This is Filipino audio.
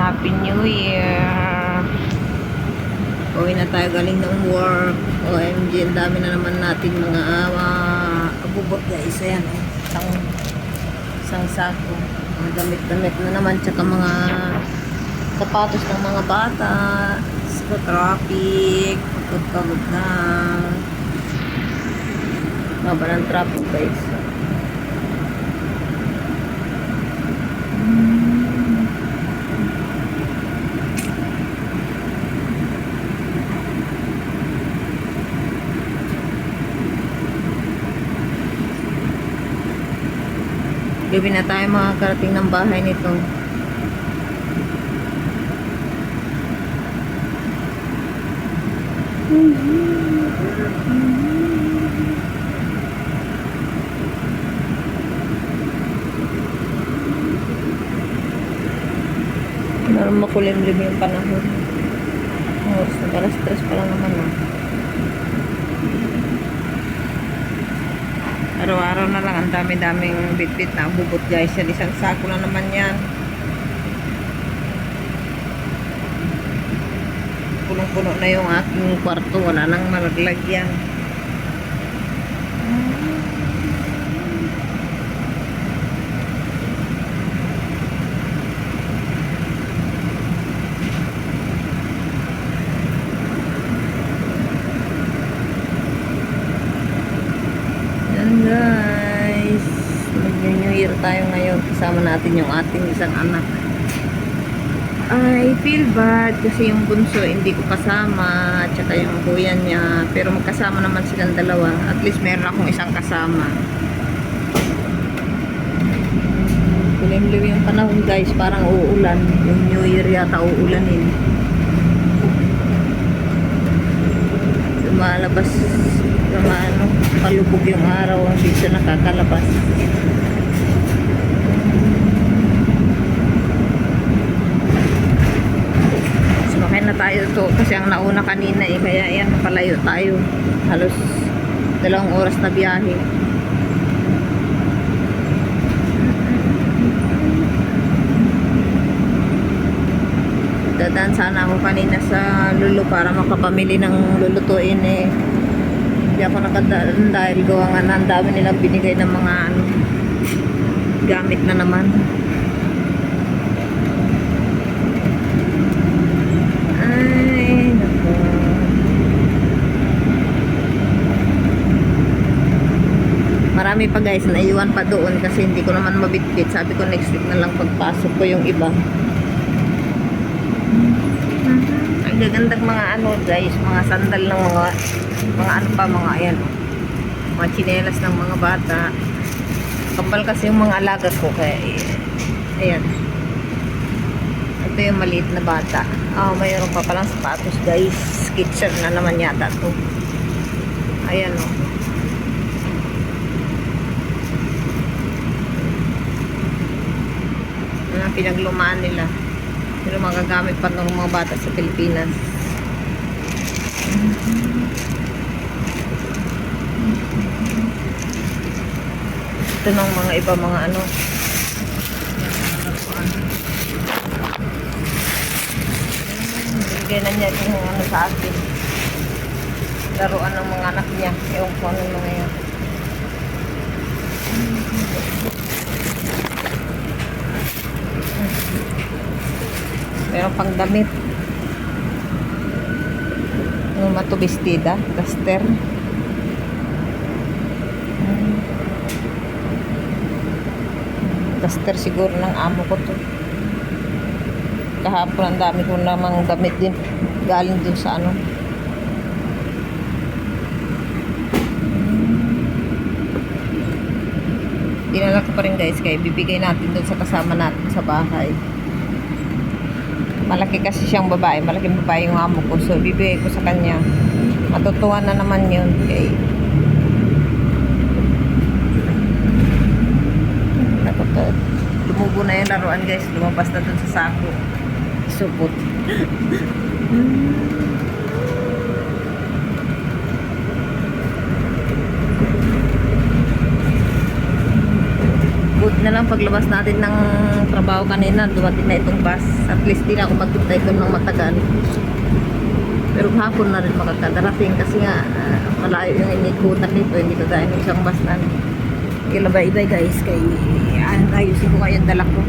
Happy New Year! Uwi na tayo galing ng work. OMG, ang dami na naman natin mga abubot guys. Ayan, isang sako. Mga damit-damit na naman. Tsaka mga sapatos ng mga bata. Sa traffic. Pagod na. Baba ng traffic guys. Gabi na tayo makakarating ng bahay nito. Meron makulimlim yung panahon. Oras na alas 3 pa lang naman na. Araw-araw na lang ang dami-daming bit-bit na bubot guys. Yan, isang sako na naman yan. Punong-puno na yung aking kwarto. Wala nang malaglagyan. Guys, mag-New Year tayo ngayon. Kasama natin yung ating isang anak. I feel bad kasi yung bunso hindi ko kasama at saka yung kuya niya, pero magkasama naman silang dalawa. At least meron akong isang kasama. Kulimlim yung panahon guys, parang uulan. Yung New Year yata uulanin. Lumalabas palubog yung araw, hindi siya nakakalabas. Sumakay na tayo to kasi ang nauna kanina kaya yan, palayo tayo. Halos 2 oras na biyahe. Dadaan sana ako kanina sa Lulu para makapamili ng lulutuin hindi ako nakadaan dahil gawa nga na ang dami nilang binigay ng mga gamit na naman. Ay, naku. Marami pa guys, naiwan pa doon kasi hindi ko naman mabitbit. Sabi ko next week na lang pagpasok ko yung iba. Ang gagandang mga guys, mga sandal ng mga ayan, mga tsinelas ng mga bata. Kapal kasi yung mga alaga ko kaya ayan, ito yung maliit na bata. Mayroon pa palang sapatos guys. Sketcher na naman yata to. Ayan pinaglumaan nila, pero magagamit pa ng mga bata sa Pilipinas. Ito ng mga iba mga bigay na niya yung sa akin, laruan ng mga anak niya. Ewan ko ano mga yan. Meron pang damit. Yung matubistida, duster. Duster siguro ng amo ko to. Kahapon ang dami ko namang damit din. Galing dun sa dinala ko pa rin guys, kaya bibigay natin dun sa kasama natin sa bahay. Malaki kasi siyang babae, malaking babae yung amo ko, so bibigay ko sa kanya. Matutuwa na naman yun. Okay. Lumubo na yung laruan guys, lumabas na dun sa sako. Supot. Good na lang paglabas natin ng trabaho kanina, dumating na itong bus. At least di na ako magkita ito ng matagal. Pero hapon na rin makakadarating kasi nga malayo yung inikutan dito, hindi ko dahil ng isang bus na. Kaya bye-bye guys, kay ayusin ko kayong dala ko.